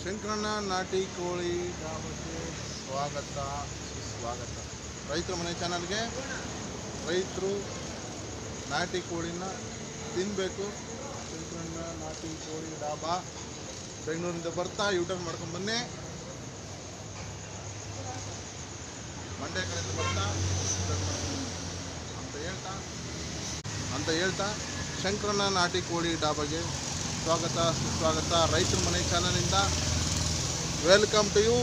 ಶಂಕರಣ್ಣ ನಾಟಿ ಕೋಳಿ ಧಾಬಾಕ್ಕೆ ಸ್ವಾಗತ ಸುಸ್ವಾಗತ. ರೈತರ ಮನೆ ಚಾನಲ್ಗೆ ರೈತರು ನಾಟಿ ಕೋಳಿನ ತಿನ್ನಬೇಕು. ಶಂಕರಣ್ಣ ನಾಟಿ ಕೋಳಿ ಡಾಬಾ ಬೆಂಗಳೂರಿಂದ ಬರ್ತಾ ಯೂಟರ್ನ್ ಮಾಡ್ಕೊಂಡು ಬನ್ನಿ. ಮಂಡ್ಯ ಕಡೆಯಿಂದ ಬರ್ತಾ ಅಂತ ಹೇಳ್ತಾ ಶಂಕರಣ್ಣ ನಾಟಿ ಕೋಳಿ ಡಾಬಾಗೆ ಸ್ವಾಗತ ಸುಸ್ವಾಗತ. ರೈತರ ಮನೆ ಚಾನಲಿಂದ ವೆಲ್ಕಮ್ ಟು ಯು.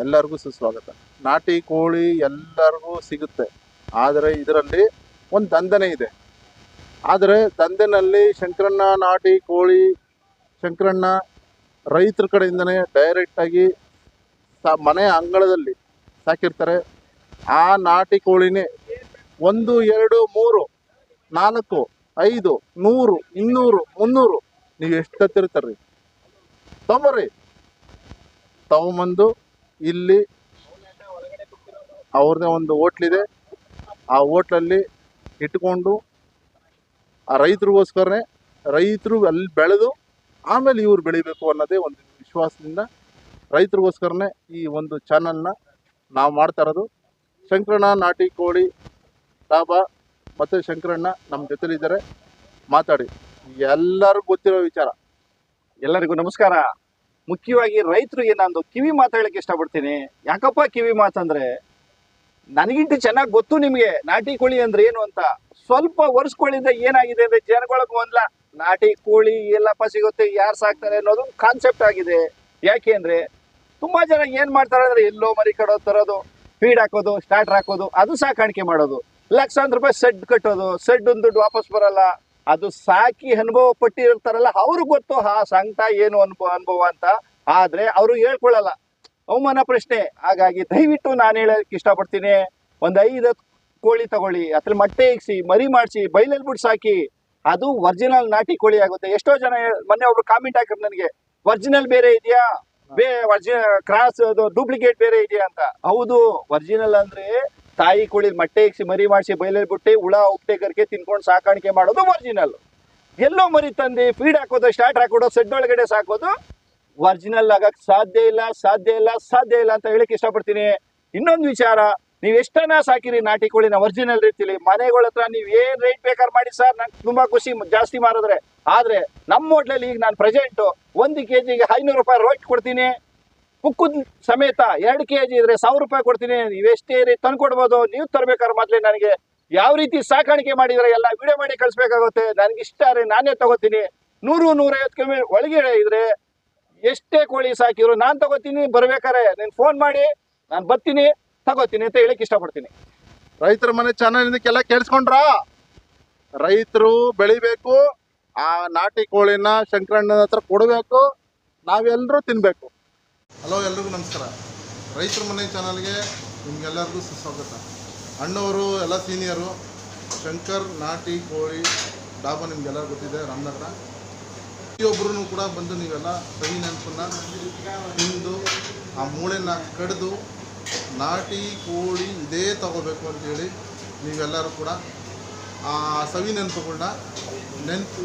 ಎಲ್ಲರಿಗೂ ಸುಸ್ವಾಗತ. ನಾಟಿ ಕೋಳಿ ಎಲ್ಲರಿಗೂ ಸಿಗುತ್ತೆ, ಆದರೆ ಇದರಲ್ಲಿ ಒಂದು ದಂಧನೆ ಇದೆ. ಆದರೆ ದಂಧೆನಲ್ಲಿ ಶಂಕರಣ್ಣ ನಾಟಿ ಕೋಳಿ ಶಂಕರಣ್ಣ ರೈತರ ಕಡೆಯಿಂದನೇ ಡೈರೆಕ್ಟಾಗಿ ಮನೆ ಅಂಗಳದಲ್ಲಿ ಸಾಕಿರ್ತಾರೆ. ಆ ನಾಟಿ ಕೋಳಿನೇ 1, 2, 3, 4, 5, 100, 200, 300 ನೀವು ಎಷ್ಟು ತತ್ತಿರ್ತಾರ್ರಿ ತೊಂಬರ್ರಿ. ತಗೊಂಬಂದು ಇಲ್ಲಿ ಅವ್ರದ್ದೇ ಒಂದು ಹೋಟ್ಲಿದೆ, ಆ ಹೋಟ್ಲಲ್ಲಿ ಇಟ್ಕೊಂಡು ಆ ರೈತರಿಗೋಸ್ಕರನೇ ರೈತರು ಅಲ್ಲಿ ಬೆಳೆದು ಆಮೇಲೆ ಇವ್ರು ಬೆಳಿಬೇಕು ಅನ್ನೋದೇ ಒಂದು ವಿಶ್ವಾಸದಿಂದ ರೈತರಿಗೋಸ್ಕರನೇ ಈ ಒಂದು ಚಾನಲ್ನ ನಾವು ಮಾಡ್ತಾ ಇರೋದು. ಶಂಕರಣ್ಣ ನಾಟಿ ಕೋಳಿ ಡಾಬಾ ಮತ್ತು ಶಂಕರಣ್ಣ ನಮ್ಮ ಜೊತೆಲಿದ್ದಾರೆ. ಮಾತಾಡಿ, ಎಲ್ಲರಿಗೂ ಗೊತ್ತಿರೋ ವಿಚಾರ. ಎಲ್ಲರಿಗೂ ನಮಸ್ಕಾರ. ಮುಖ್ಯವಾಗಿ ರೈತರಿಗೆ ನಾನು ಕಿವಿ ಮಾತು ಹೇಳಕ್ಕೆ ಇಷ್ಟಪಡ್ತೀನಿ. ಯಾಕಪ್ಪ ಕಿವಿ ಮಾತಂದ್ರೆ, ನನಗಿಂತ ಚೆನ್ನಾಗಿ ಗೊತ್ತು ನಿಮಗೆ ನಾಟಿ ಕೋಳಿ ಅಂದ್ರೆ ಏನು ಅಂತ. ಸ್ವಲ್ಪ ವರ್ಷಗಳಿಂದ ಏನಾಗಿದೆ ಅಂದ್ರೆ ಜನಗಳಿಗೆ ಒಂದ್ಲ ನಾಟಿ ಕೋಳಿ ಎಲ್ಲಪ್ಪ ಸಿಗುತ್ತೆ, ಯಾರು ಸಾಕ್ತಾರೆ ಅನ್ನೋದು ಕಾನ್ಸೆಪ್ಟ್ ಆಗಿದೆ. ಯಾಕೆ ಅಂದ್ರೆ ತುಂಬಾ ಜನ ಏನ್ ಮಾಡ್ತಾರೆ ಅಂದ್ರೆ ಎಲ್ಲೋ ಮರಿ ಕಡೋದು, ತರೋದು, ಫೀಡ್ ಹಾಕೋದು, ಸ್ಟಾರ್ಟರ್ ಹಾಕೋದು, ಅದು ಸಾಕಾಣಿಕೆ ಮಾಡೋದು, ಲಕ್ಷಾಂತರ ರೂಪಾಯಿ ಸೆಡ್ ಕಟ್ಟೋದು, ಸೆಡ್ ಒಂದು ದುಡ್ಡು ವಾಪಸ್ ಬರಲ್ಲ. ಅದು ಸಾಕಿ ಅನುಭವ ಪಟ್ಟಿರ್ತಾರಲ್ಲ ಅವ್ರಿಗೆ ಗೊತ್ತು ಆ ಸಂಕಟ ಏನು ಅನುಭವ ಅಂತ. ಆದ್ರೆ ಅವರು ಹೇಳ್ಕೊಳ್ಳಲ್ಲ, ಅವಮಾನ ಪ್ರಶ್ನೆ. ಹಾಗಾಗಿ ದಯವಿಟ್ಟು ನಾನು ಹೇಳಕ್ ಇಷ್ಟಪಡ್ತೀನಿ, ಒಂದು 5 ಕೋಳಿ ತಗೊಳ್ಳಿ, ಅದ್ರ ಮೊಟ್ಟೆ ಇಕ್ಸಿ, ಮರಿ ಮಾಡಿಸಿ, ಬೈಲಲ್ಲಿ ಬಿಟ್ಟು ಸಾಕಿ, ಅದು ಒರಿಜಿನಲ್ ನಾಟಿ ಕೋಳಿ ಆಗುತ್ತೆ. ಎಷ್ಟೋ ಜನ ಮೊನ್ನೆ ಒಬ್ರು ಕಾಮೆಂಟ್ ಹಾಕಿದ್ರು ನನಗೆ, ಒರಿಜಿನಲ್ ಬೇರೆ ಇದೆಯಾ, ಕ್ರಾಸ್ ಅದು ಡೂಪ್ಲಿಕೇಟ್ ಬೇರೆ ಇದೆಯಾ ಅಂತ. ಹೌದು, ಒರಿಜಿನಲ್ ಅಂದ್ರೆ ತಾಯಿ ಕೋಳಿ ಮೊಟ್ಟೆ ಇಕ್ಸಿ ಮರಿ ಮಾಡಿಸಿ ಬೈಲಲ್ಲಿ ಬಿಟ್ಟು ಹುಳ ಉಪ್ಪೆಗರಿಗೆ ತಿನ್ಕೊಂಡು ಸಾಕಾಣಿಕೆ ಮಾಡೋದು ಒರಿಜಿನಲ್. ಎಲ್ಲೋ ಮರಿ ತಂದು ಫೀಡ್ ಹಾಕೋದು, ಸ್ಟಾರ್ಟ್ ಹಾಕೋದು, ಸೆಡ್ ಒಳಗಡೆ ಸಾಕೋದು ಒರಿಜಿನಲ್ ಆಗಕ್ ಸಾಧ್ಯ ಇಲ್ಲ ಅಂತ ಹೇಳಕ್ ಇಷ್ಟಪಡ್ತೀನಿ. ಇನ್ನೊಂದು ವಿಚಾರ, ನೀವ್ ಎಷ್ಟನ್ನ ಸಾಕಿರಿ ನಾಟಿ ಕೋಳಿನ ಒರಿಜಿನಲ್ ರೀತಿಲಿ, ಮನೆಗಳ ಹತ್ರ ನೀವ್ ಏನ್ ರೇಟ್ ಬೇಕಾದ್ರೆ ಮಾಡಿ ಸರ್, ನಂಗೆ ತುಂಬಾ ಖುಷಿ ಜಾಸ್ತಿ ಮಾರಿದ್ರೆ. ಆದ್ರೆ ನಮ್ಮ ಹೋಟ್ಲಲ್ಲಿ ಈಗ ನಾನು ಪ್ರೆಸೆಂಟ್ 1 kgಗೆ 500 ರೂಪಾಯಿ ರೋಟ್ ಕೊಡ್ತೀನಿ. ಪುಕ್ಕುದ್ ಸಮೇತ 2 kg ಇದ್ರೆ 1000 ರೂಪಾಯಿ ಕೊಡ್ತೀನಿ. ನೀವೆಷ್ಟೇ ತಂದ್ಕೊಡ್ಬೋದು. ನೀವು ತರ್ಬೇಕಾದ್ರೆ ಮೊದ್ಲೇ ನನಗೆ ಯಾವ ರೀತಿ ಸಾಕಾಣಿಕೆ ಮಾಡಿದ್ರೆ ಎಲ್ಲ ವಿಡಿಯೋ ಮಾಡಿ ಕಳಿಸ್ಬೇಕಾಗುತ್ತೆ. ನನ್ಗೆ ಇಷ್ಟ ರೀ, ನಾನೇ ತಗೋತೀನಿ. 100-150 km ಒಳಗೆ ಇದ್ರೆ ಎಷ್ಟೇ ಕೋಳಿ ಸಾಕಿದ್ರು ನಾನು ತಗೋತೀನಿ. ಬರ್ಬೇಕಾರೆ ನೀನು ಫೋನ್ ಮಾಡಿ, ನಾನು ಬರ್ತೀನಿ, ತಗೋತೀನಿ ಅಂತ ಹೇಳಕ್ ಇಷ್ಟಪಡ್ತೀನಿ. ರೈತರ ಮನೆ ಚಾನಲಿಂದಕ್ಕೆಲ್ಲ ಕೇಳಿಸ್ಕೊಂಡ್ರ, ರೈತರು ಬೆಳಿಬೇಕು, ಆ ನಾಟಿ ಕೋಳಿನ ಶಂಕರಣ್ಣನ ಹತ್ರ ಕೊಡಬೇಕು, ನಾವೆಲ್ಲರೂ ತಿನ್ಬೇಕು. ಹಲೋ, ಎಲ್ರಿಗೂ ನಮಸ್ಕಾರ. ರೈತರ ಮನೆ ಚಾನಲ್ಗೆ ನಿಮ್ಗೆಲ್ಲರಿಗೂ ಸುಸ್ವಾಗತ. ಅಣ್ಣವರು ಎಲ್ಲ ಸೀನಿಯರು. ಶಂಕರ್ ನಾಟಿ ಕೋಳಿ ಡಾಬಾ ನಿಮ್ಗೆಲ್ಲ ಗೊತ್ತಿದೆ, ರಾಮನಗರ. ಪ್ರತಿಯೊಬ್ಬರೂ ಕೂಡ ಬಂದು ನೀವೆಲ್ಲ ಸವಿ ನೆನಪನ್ನ ತಿಂದು ಆ ಮೂಳೆನ ಕಡಿದು ನಾಟಿ ಕೋಳಿ ಇದೇ ತಗೋಬೇಕು ಅಂತೇಳಿ ನೀವೆಲ್ಲರೂ ಕೂಡ ಆ ಸವಿ ನೆನಪುಗಳನ್ನ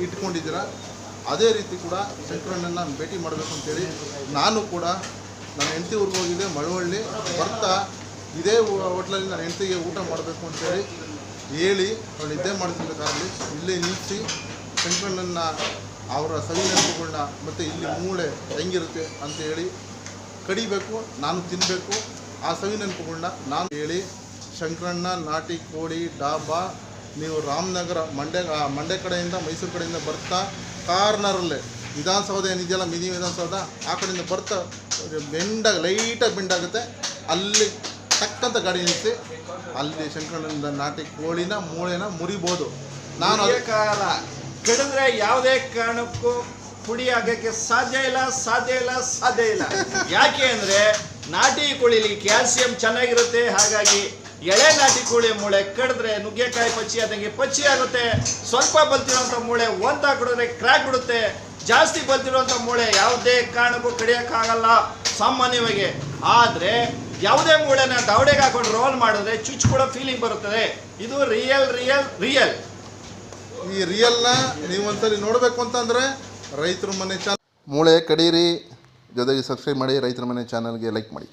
ಇಟ್ಕೊಂಡಿದ್ದೀರ. ಅದೇ ರೀತಿ ಕೂಡ ಶಂಕರಣ್ಣನ ಭೇಟಿ ಮಾಡಬೇಕು ಅಂತೇಳಿ ನಾನು ಕೂಡ ನನ್ನ ಹೆಂಡತಿ ಊರಿಗೆ ಹೋಗಿದ್ದೆ, ಮಳವಳ್ಳಿ. ಬರ್ತಾ ಇದೇ ಹೋಟ್ಲಲ್ಲಿ ನನ್ನ ಹೆಂಡತಿಗೆ ಊಟ ಮಾಡಬೇಕು ಅಂತೇಳಿ ಹೇಳಿ ಅವಳು ನಿದ್ದೆ ಮಾಡ್ತಿರ್ಬೇಕಾಗಲಿ ಇಲ್ಲೇ ನಿಲ್ಲಿಸಿ ಶಂಕರಣ್ಣನ ಅವರ ಸವಿ ನೆನಪುಗಳನ್ನ ಮತ್ತು ಇಲ್ಲಿ ಮೂಳೆ ಹೆಂಗಿರುತ್ತೆ ಅಂತೇಳಿ ಕಡಿಬೇಕು, ನಾನು ತಿನ್ನಬೇಕು. ಆ ಸವಿ ನೆನಪುಗಳನ್ನ ನಾನು ಹೇಳಿ ಶಂಕರಣ್ಣ ನಾಟಿ ಕೋಳಿ ಡಾಬಾ ನೀವು ರಾಮನಗರ ಮಂಡ್ಯ ಕಡೆಯಿಂದ ಮೈಸೂರು ಕಡೆಯಿಂದ ಬರ್ತಾ ಕಾರ್ನರಲ್ಲೇ ವಿಧಾನಸೌಧ ಏನಿದೆಯಲ್ಲ, ಮಿನಿ ವಿಧಾನಸೌಧ, ಆ ಕಡೆಯಿಂದ ಬರ್ತಾ ಲೈಟಾಗಿ ಬೆಂಡಾಗುತ್ತೆ. ಅಲ್ಲಿ ತಕ್ಕಂಥ ಗಾಡಿ ನಿಲ್ಲಿಸಿ ಅಲ್ಲಿ ಶಂಕರಣ್ಣನ ನಾಟಿ ಕೋಳಿನ ಮೂಳೆನ ಮುರಿಬೋದು. ನಾನು ಕಾಲ ಕೆಡಿದ್ರೆ ಯಾವುದೇ ಕಾರಣಕ್ಕೂ ಪುಡಿ ಆಗಕ್ಕೆ ಸಾಧ್ಯ ಇಲ್ಲ. ಯಾಕೆ ಅಂದ್ರೆ ನಾಟಿ ಕೋಳಿಲಿ ಕ್ಯಾಲ್ಸಿಯಂ ಚೆನ್ನಾಗಿರುತ್ತೆ. ಹಾಗಾಗಿ ಎಳೆ ನಾಟಿ ಕೋಳಿ ಮೂಳೆ ಕಡಿದ್ರೆ ನುಗ್ಗೆಕಾಯಿ ಪಚ್ಚಿ ಆದಂಗೆ ಪಚ್ಚಿ ಆಗುತ್ತೆ. ಸ್ವಲ್ಪ ಬಲ್ತಿರುವಂಥ ಮೂಳೆ ಒಂದ್ ಹಾಕಿದ್ರೆ ಕ್ರ್ಯಾಕ್ ಬಿಡುತ್ತೆ. ಜಾಸ್ತಿ ಬಲ್ತಿರುವಂಥ ಮೂಳೆ ಯಾವುದೇ ಕಾರಣಕ್ಕೂ ಕಡಿಯೋಕ್ಕಾಗಲ್ಲ ಸಾಮಾನ್ಯವಾಗಿ. ಆದರೆ ಯಾವುದೇ ಮೂಳೆನ ದವಡೆಗೆ ಹಾಕೊಂಡು ರೋಲ್ ಮಾಡಿದ್ರೆ ಚುಚ್ಕೊಡೋ ಫೀಲಿಂಗ್ ಬರುತ್ತದೆ. ಇದು ರಿಯಲ್. ಈ ರಿಯಲ್ನ ನೀವು ಒಂದ್ಸರಿ ನೋಡಬೇಕು ಅಂತಂದರೆ ರೈತರ ಮನೆ ಚಾನಲ್ ಮೂಳೆ ಕಡೀರಿ, ಜೊತೆಗೆ ಸಬ್ಸ್ಕ್ರೈಬ್ ಮಾಡಿ, ರೈತರ ಮನೆ ಚಾನಲ್ಗೆ ಲೈಕ್ ಮಾಡಿ.